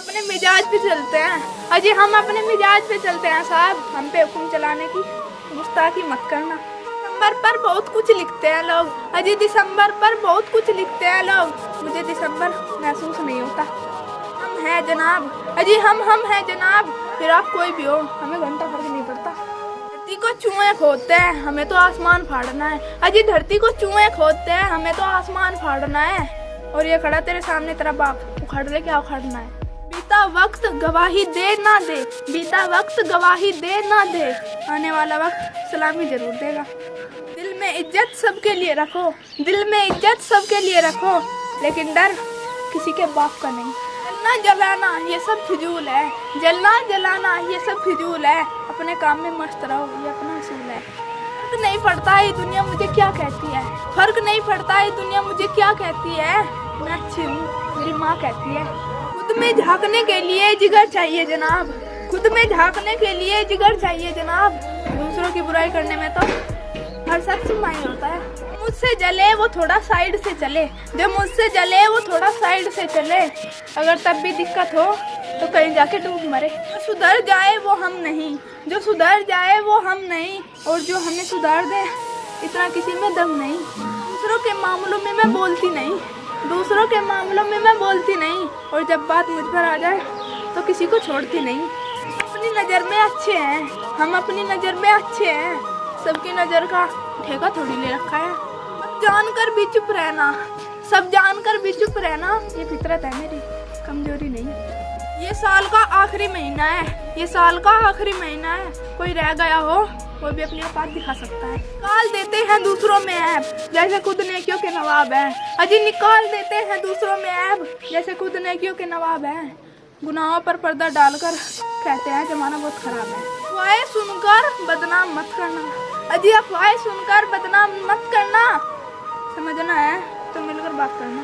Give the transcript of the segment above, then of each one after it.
अपने मिजाज पे चलते हैं अजी, हम अपने मिजाज पे चलते हैं साहब। हम पे हुक्म चलाने की गुस्ताखी मत करना। दिसंबर पर बहुत कुछ लिखते हैं लोग अजी, दिसंबर पर बहुत कुछ लिखते हैं लोग। मुझे दिसंबर महसूस नहीं होता। हम हैं जनाब अजी, हम हैं जनाब। फिर आप कोई भी हो, हमें घंटा फर्क नहीं पड़ता। धरती को चूहे खोदते हैं, हमें तो आसमान फाड़ना है अजी। धरती को चूहे खोदते हैं, हमें तो आसमान फाड़ना है। और ये खड़ा तेरे सामने तेरा बाप, उखाड़ ले क्या उखाड़ना है। बीता वक्त गवाही दे ना दे, बीता वक्त गवाही दे ना दे, आने वाला वक्त सलामी जरूर देगा। दिल में इज्जत सबके लिए रखो, दिल में इज्जत सबके लिए रखो, लेकिन डर किसी के बाप का नहीं। जलना जलाना ये सब फिजूल है, जलना जलाना ये सब फिजूल है। अपने काम में मस्त रहो, ये अपना असूल है। फर्क नहीं पड़ता है दुनिया मुझे क्या कहती है, फर्क नहीं पड़ता है दुनिया मुझे क्या कहती है। मैं अच्छी हूँ, मेरी माँ कहती है। खुद में झांकने के लिए जिगर चाहिए जनाब, खुद में झांकने के लिए जिगर चाहिए जनाब। दूसरों की बुराई करने में तो हर शख्स माहिर होता है। मुझसे जले वो थोड़ा साइड से चले, जो मुझसे जले वो थोड़ा साइड से चले। अगर तब भी दिक्कत हो तो कहीं जाके डूब मरे। जो सुधर जाए वो हम नहीं, जो सुधर जाए वो हम नहीं, और जो हमें सुधार दे इतना किसी में दम नहीं। दूसरों के मामलों में मैं बोलती नहीं, दूसरों के मामलों में मैं बोलती नहीं, और जब बात मुझ पर आ जाए तो किसी को छोड़ती नहीं। अपनी नज़र में अच्छे हैं, हम अपनी नज़र में अच्छे हैं, सबकी नज़र का ठेका थोड़ी ले रखा है। सब जानकर भी चुप रहना, सब जानकर भी चुप रहना, ये फितरत है मेरी, कमजोरी नहीं। ये साल का आखिरी महीना है, ये साल का आखिरी महीना है। कोई रह गया हो वो भी अपनी औकात दिखा सकता है। निकाल देते हैं दूसरों में ऐब, जैसे खुद नेकियों के नवाब हैं अजी। निकाल देते हैं दूसरों में ऐब, जैसे खुद नेकियों के नवाब हैं। गुनाहों पर पर्दा डालकर कहते हैं जमाना बहुत खराब है। अफवाहें सुनकर बदनाम मत करना अजी, अफवाहें सुनकर बदनाम मत करना। समझना है तो मिलकर बात करना।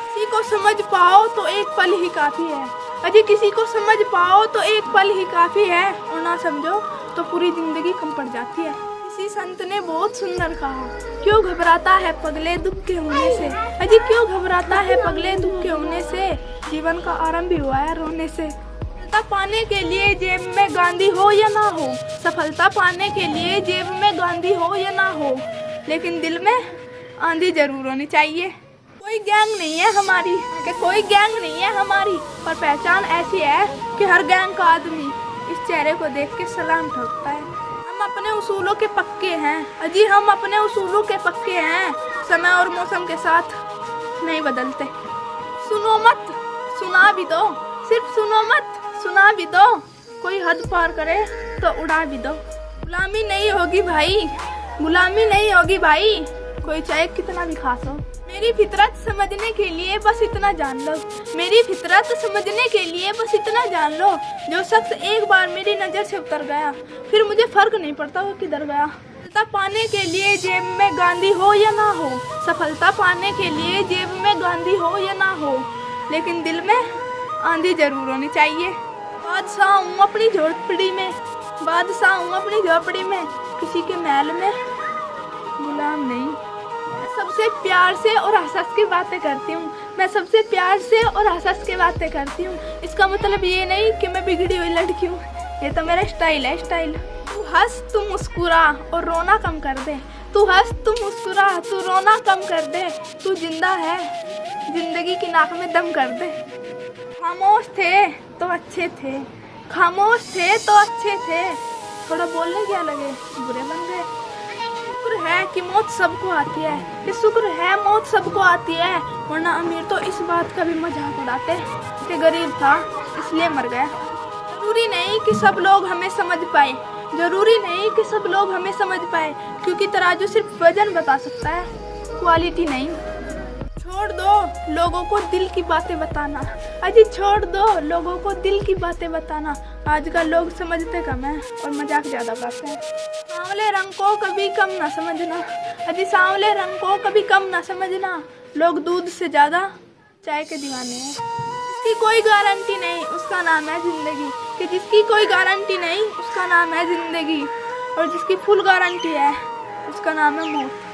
किसी को समझ पाओ तो एक पल ही काफी है अजी, किसी को समझ पाओ तो एक पल ही काफी है, और ना समझो तो पूरी जिंदगी कम पड़ जाती है। किसी संत ने बहुत सुंदर कहा, क्यों घबराता है पगले दुख के होने से अजी, क्यों घबराता है पगले दुख के होने से। जीवन का आरंभ भी हुआ है रोने से। सफलता पाने के लिए जेब में गांधी हो या ना हो, सफलता पाने के लिए जेब में गांधी हो या ना हो, लेकिन दिल में आंधी जरूर होनी चाहिए। कोई गैंग नहीं है हमारी, कि कोई गैंग नहीं है हमारी, पर पहचान ऐसी है कि हर गैंग का आदमी इस चेहरे को देख के सलाम ठोकता है। हम अपने उसूलों के पक्के हैं अजी, हम अपने उसूलों के पक्के हैं। समय और मौसम के साथ नहीं बदलते। सुनो मत, सुना भी दो, सिर्फ सुनो मत, सुना भी दो। कोई हद पार करे तो उड़ा भी दो। गुलामी नहीं होगी भाई, गुलामी नहीं होगी भाई, कोई चाहे कितना भी खास हो। मेरी फितरत समझने के लिए बस इतना जान लो, मेरी फितरत समझने के लिए बस इतना जान लो। जो शख्स एक बार मेरी नज़र से उतर गया, फिर मुझे फर्क नहीं पड़ता वो किधर गया। सफलता पाने के लिए जेब में गांधी हो या ना हो, सफलता पाने के लिए जेब में गांधी हो या ना हो, लेकिन दिल में आंधी जरूर होनी चाहिए। बादशाह हूँ अपनी झोपड़ी में, बादशाह हूँ अपनी झोपड़ी में, किसी के महल में गुलाम नहीं। सबसे प्यार से और हंस के बातें करती हूँ, मैं सबसे प्यार से और हंस के बातें करती हूँ। इसका मतलब ये नहीं कि मैं बिगड़ी हुई लड़की हूँ, ये तो मेरा स्टाइल है, स्टाइल। तू हंस तू मुस्कुरा और रोना कम कर दे, तू हंस तू मुस्कुरा तू रोना कम कर दे। तू जिंदा है, जिंदगी की नाक में दम कर दे। खामोश थे तो अच्छे थे, खामोश थे तो अच्छे थे, थोड़ा बोलने क्या लगे बुरे बन गए। शुक्र है कि मौत सबको आती है, कि शुक्र है मौत सबको आती है, वरना अमीर तो इस बात का भी मजाक उड़ाते कि गरीब था इसलिए मर गया। जरूरी नहीं कि सब लोग हमें समझ पाए, जरूरी नहीं कि सब लोग हमें समझ पाए, क्योंकि तराजू सिर्फ वजन बता सकता है, क्वालिटी नहीं। छोड़ दो लोगों को दिल की बातें बताना अजी, छोड़ दो लोगों को दिल की बातें बताना। आजकल लोग समझते कम है और मजाक ज्यादा करते हैं। सांवले रंग को कभी कम ना समझना अजी, सांवले रंग को कभी कम ना समझना। लोग दूध से ज्यादा चाय के दीवाने हैं। जिसकी कोई गारंटी नहीं उसका नाम है जिंदगी, कि जिसकी कोई गारंटी नहीं उसका नाम है जिंदगी, और जिसकी फुल गारंटी है उसका नाम है मौत।